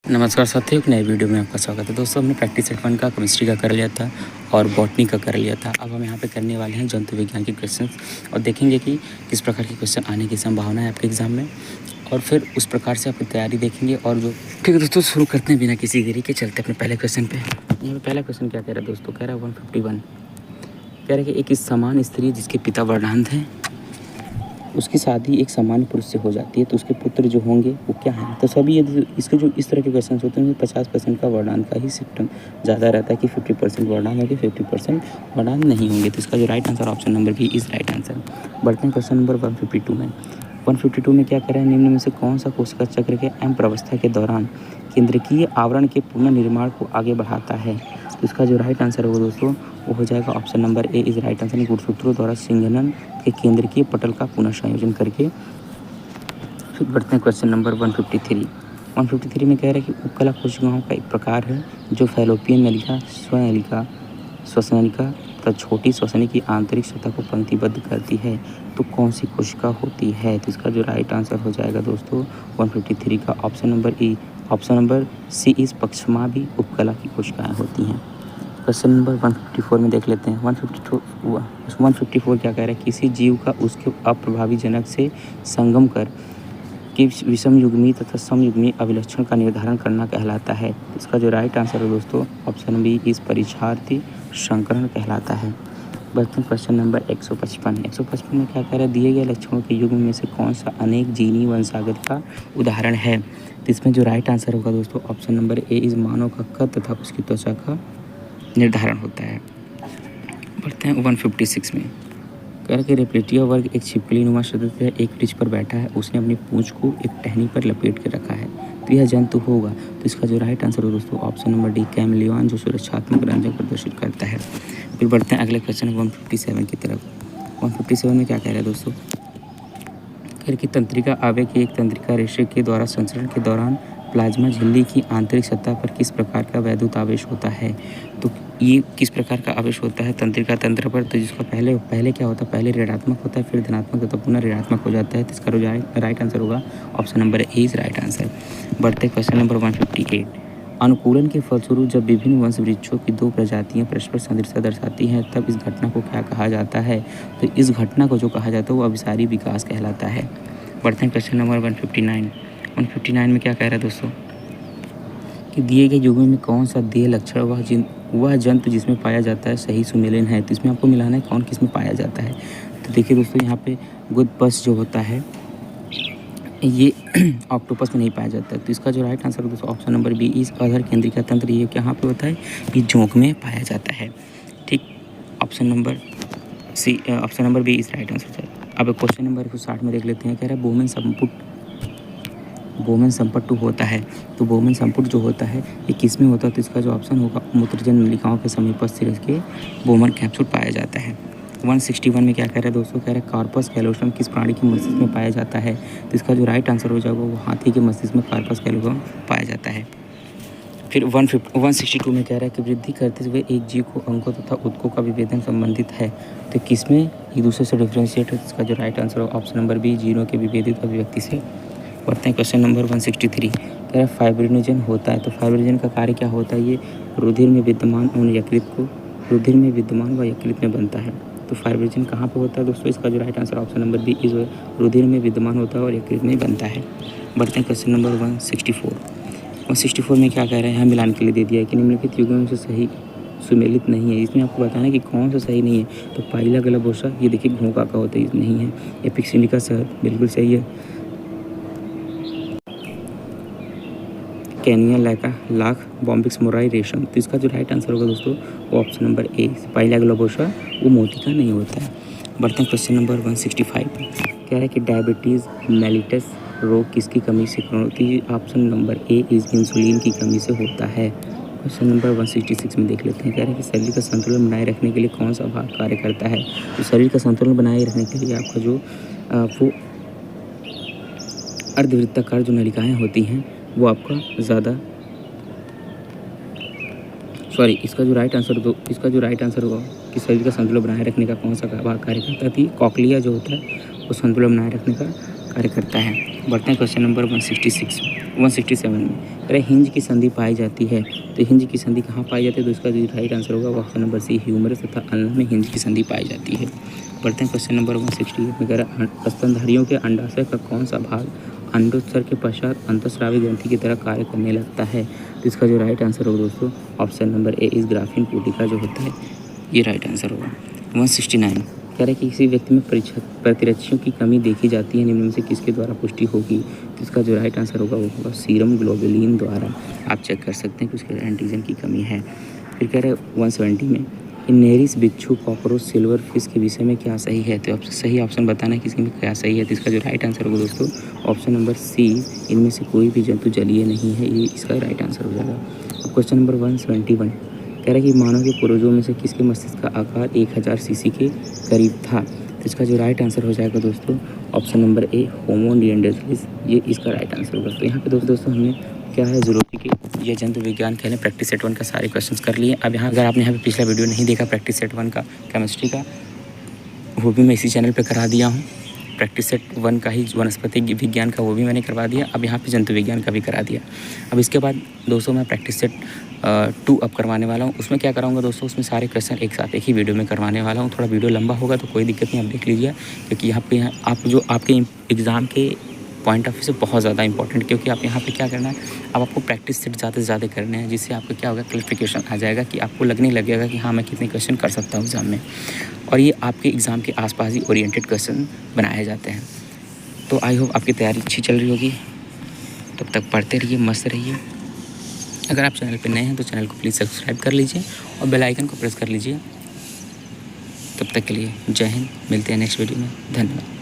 नमस्कार साथियों, एक नए वीडियो में आपका स्वागत है। दोस्तों, हमने प्रैक्टिस सेट 1 का केमिस्ट्री का कर लिया था और बॉटनी का कर लिया था। अब हम यहाँ पे करने वाले हैं जंतु विज्ञान के क्वेश्चंस और देखेंगे कि किस प्रकार के क्वेश्चन आने की संभावना है आपके एग्जाम में, और फिर उस प्रकार से आपकी तैयारी देखेंगे। और जो ठीक है दोस्तों, शुरू करते हैं बिना किसी देरी के, चलते अपने पहले क्वेश्चन पे। यहाँ पे पहला क्वेश्चन क्या कह रहा है दोस्तों? कह रहा है 151, कह रहा है कि एक समान स्त्री जिसके पिता वर्णांध हैं, उसकी शादी एक सामान्य पुरुष से हो जाती है, तो उसके पुत्र जो होंगे वो क्या हैं? तो सभी यदि इसके जो इस तरह के क्वेश्चन होते हैं 50% का वर्णांध का ही सिस्टम ज़्यादा रहता है कि 50% वर्णांध होंगे, 50% वर्णांध नहीं होंगे। तो इसका जो right answer option number B is right answer. बढ़ते हैं क्वेश्चन नंबर 152 में। 152 में क्या करें? निम्न में से कौन सा कोशिका चक्र के एम प्रवस्था के दौरान केंद्रकीय आवरण के पुनर्निर्माण को आगे बढ़ाता है? तो इसका जो राइट आंसर होगा दोस्तों वो हो जाएगा option number A is right answer. गुणसूत्रों द्वारा सिंघनन के केंद्रकीय पटल का पुनः संयोजन करके। फिर बढ़ते हैं क्वेश्चन नंबर 153। 153 में कह रहा है कि उपकला कोशिकाओं का एक प्रकार है जो फैलोपियन नलिका, स्वनलिका, श्वसनिका तथा छोटी श्वसनी की आंतरिक सतह को पंक्तिबद्ध करती है, तो कौन सी कोशिका होती है? तो इसका जो राइट आंसर हो जाएगा दोस्तों 153 का option number E. Option number C is पक्षमाभि उपकला की कोशिकाएं होती हैं। क्वेश्चन नंबर 154 में देख लेते हैं। 154 क्या कह रहा है? किसी जीव का उसके अप्रभावी जनक से संगम कर कि विषमयुग्मी तथा समयुग्मी अभिलक्षण का निर्धारण करना कहलाता है। इसका जो राइट आंसर है दोस्तों ऑप्शन बी इस परीक्षार्थी संकरण कहलाता है। बढ़ते हैं क्वेश्चन नंबर 155। 155 में क्या कह रहा है? दिए गए लक्षणों के युग्म में से कौन सा अनेक जीनी वंशागत का उदाहरण है? तो इसमें जो राइट आंसर होगा दोस्तों ऑप्शन नंबर ए इस मानव का कद तथा उसकी त्वचा का निर्धारण होता है। बढ़ते हैं 156 में। कह रहा है कि रेप्टिलिया वर्ग एक छिपकली नुमा सदस्य है, एक वृक्ष पर बैठा है, उसने अपनी पूंछ को एक टहनी पर लपेट के रखा है, तो यह जंतु होगा। तो इसका जो राइट आंसर हो दोस्तों ऑप्शन नंबर डी कैमलियन, जो सुरक्षात्मक रंजक प्रदर्शित करता है। फिर बढ़ते हैं अगले क्वेश्चन 157 की तरफ। 157 में क्या कह रहा है दोस्तों? कह रहा कि तंत्रिका आवेग की एक तंत्रिका रेशे के द्वारा संचरण के दौरान प्लाज्मा झिल्ली की आंतरिक सतह पर किस प्रकार का वैद्युत आवेश होता है? तो ये किस प्रकार का आवेश होता है तंत्रिका तंत्र पर? तो जिसका पहले क्या होता है? पहले ऋणात्मक होता है, फिर धनात्मक होता है, पुनः ऋणात्मक हो जाता है। तो इसका राइट आंसर होगा option number A is right answer. बढ़ते क्वेश्चन नंबर 158। अनुकूलन के फलस्वरूप जब विभिन्न वंश वृक्षों की दो प्रजातियां परस्पर सदृशता दर्शाती हैं, तब इस घटना को क्या कहा जाता है? तो इस घटना को जो कहा जाता है वो अभिसारी विकास कहलाता है। बढ़ते हैं क्वेश्चन नंबर 159। 159 में क्या कह रहा है दोस्तों? कि दिए गए युग्म में कौन सा देह लक्षण वह जंतु जिसमें पाया जाता है सही सुमेलन है? तो इसमें आपको मिलाना है कौन किस में पाया जाता है। तो देखिए दोस्तों, यहाँ पे गुदपस जो होता है ये ऑक्टोपस में नहीं पाया जाता है। तो इसका जो राइट आंसर है दोस्तों ऑप्शन नंबर बी इस अधर केंद्रिका तंत्र, ये कहाँ पे होता है? ये जोंक में पाया जाता है। ठीक, option number C, option number B is right answer है। अब क्वेश्चन नंबर 160 में देख लेते हैं। कह रहा है बोमेन संपट्टू होता है, तो बोमेन संपुट जो होता है ये किस में होता है? तो इसका जो ऑप्शन होगा मूत्रजन नलिकाओं के समीपस्थ सिरे के बोमन कैप्सूल पाया जाता है। 161 में क्या कह रहा है दोस्तों? कह रहा है कार्पस कैलोसम किस प्राणी के मस्तिष्क में पाया जाता है? तो इसका जो राइट आंसर हो जाएगा वो हाथी के मस्तिष्क में कार्पस कैलोसम पाया जाता है। फिर 162 में कह रहा है कि वृद्धि करते हुए एक जीव को अंगों तथा ऊतकों का विभेदन संबंधित है, तो किसमें एक दूसरे से डिफ्रेंशिएट है? इसका जो राइट आंसर हो ऑप्शन नंबर बी जीनों के विभेदित अभिव्यक्ति से। बढ़ते हैं क्वेश्चन नंबर 163। कह रहा है फाइब्रिनोजन होता है, तो फाइब्रिनोजन का कार्य क्या होता है? ये रुधिर में विद्यमान और यकृत को रुधिर में विद्यमान व यकृत में बनता है। तो फाइब्रिनोजन कहाँ पे होता है दोस्तों? इसका जो right answer option number B is रुधिर में विद्यमान होता है और यकृत में बनता है। बढ़ते हैं क्वेश्चन नंबर 164 में क्या कह रहे हैं? यहाँ मिलान के लिए दे दिया है कि निम्नलिखित युग्मों से सही सुमेलित नहीं है। इसमें आपको बताना है कि कौन सा सही नहीं है। तो पाइला गलाबोसा ये देखिए घोंका का होता है, नहीं है। एपिक्सिलिका शहद बिल्कुल सही है। कैनिया लैका लाख बॉम्बिक्स मोराई रेशम, तो इसका जो राइट आंसर होगा दोस्तों वो ऑप्शन नंबर ए पाइला गलाबोसा वो मोती का नहीं होता है। बढ़ते हैं क्वेश्चन नंबर 165। कह रहा है कि डायबिटीज़ मेलिटस रोग किसकी कमी से होती है? Option number A is insulin की कमी से होता है। क्वेश्चन नंबर 166 में देख लेते हैं। कह रहे हैं कि शरीर का संतुलन बनाए रखने के लिए कौन सा भाग कार्य करता है? तो शरीर का संतुलन बनाए रखने के लिए आपका जो वो अर्धवृत्ताकार जो नलिकाएँ होती हैं वो आपका इसका जो राइट आंसर होगा कि शरीर का संतुलन बनाए रखने का कौन सा भाग कार्य करता है? कॉकलिया जो होता है वो संतुलन बनाए रखने का कार्य करता है। बढ़ते हैं क्वेश्चन नंबर 167 में। अरे हिंज की संधि पाई जाती है, तो हिंज की संधि कहाँ पाई जाती है? तो इसका जो राइट आंसर होगा वो ऑप्शन नंबर सी, ह्यूमरस तथा अल्ना में हिंज की संधि पाई जाती है। बढ़ते हैं क्वेश्चन नंबर 168 में। कह रहा है स्तनधारियों के अंडाशय का कौन सा भाग अंडोत्सर्ग के पश्चात अंतःस्रावी ग्रंथि की तरह कार्य करने लगता है? तो इसका जो राइट आंसर होगा दोस्तों ऑप्शन नंबर ए, इस ग्राफीन पुटिका जो होता है ये राइट आंसर होगा। 169 कह रहे हैं कि किसी व्यक्ति में प्रतिरक्षियों की कमी देखी जाती है, निम्न में से किसके द्वारा पुष्टि होगी? तो इसका जो राइट आंसर होगा वो होगा सीरम ग्लोबुलिन द्वारा। आप चेक कर सकते हैं कि उसके एंटीजन की कमी है। फिर कह रहे हैं 170 में नेरिस बिच्छू कॉकरोच सिल्वर फिश के विषय में क्या सही है? तो सही ऑप्शन बताना है किसके में क्या सही है। तो इसका जो राइट आंसर होगा दोस्तों ऑप्शन नंबर सी, इनमें से कोई भी जंतु जलीय नहीं है, ये इसका राइट आंसर हो जाएगा। अब क्वेश्चन नंबर 171 कह रहा है कि मानव के पूर्वजों में से किसके मस्तिष्क का आकार 1000 सीसी के करीब था? तो इसका जो राइट आंसर हो जाएगा दोस्तों ऑप्शन नंबर ए, होमो निएंडरथालिस, ये इसका राइट आंसर होगा। तो यहाँ पे दोस्तों हमने क्या है जूलॉजी के ये जंतु विज्ञान के लिए प्रैक्टिस सेट 1 का सारे क्वेश्चंस कर लिए। अब यहाँ अगर आपने यहाँ पे पिछला वीडियो नहीं देखा प्रैक्टिस सेट 1 का केमिस्ट्री का, वो भी मैं इसी चैनल पे करा दिया हूँ। प्रैक्टिस सेट 1 का ही वनस्पति विज्ञान का वो भी मैंने करवा दिया। अब यहाँ पे जंतु विज्ञान का भी करा दिया। अब इसके बाद दोस्तों मैं प्रैक्टिस सेट 2 अब करवाने वाला हूँ। उसमें क्या कराऊंगा दोस्तों, उसमें सारे क्वेश्चन एक साथ एक ही वीडियो में करवाने वाला हूँ। थोड़ा वीडियो लंबा होगा तो कोई दिक्कत नहीं, आप देख लीजिए, क्योंकि यहाँ पे आप जो आपके एग्ज़ाम के पॉइंट ऑफ व्यू से बहुत ज़्यादा इंपॉर्टेंट, क्योंकि आप यहाँ पे क्या करना है, अब आपको प्रैक्टिस सेट ज़्यादा से ज़्यादा करने हैं, जिससे आपको क्या होगा क्लैरिफिकेशन आ जाएगा कि आपको लगने लगेगा कि हाँ मैं कितने क्वेश्चन कर सकता हूँ एग्ज़ाम में। और ये आपके एग्ज़ाम के आसपास ही ओरिएंटेड क्वेश्चन बनाए जाते हैं। तो आई होप आपकी तैयारी अच्छी चल रही होगी। तब तक पढ़ते रहिए, मस्त रहिए। अगर आप चैनल पर नए हैं तो चैनल को प्लीज़ सब्सक्राइब कर लीजिए और बेल आइकन को प्रेस कर लीजिए। तब तक के लिए जय हिंद, मिलते हैं नेक्स्ट वीडियो में, धन्यवाद।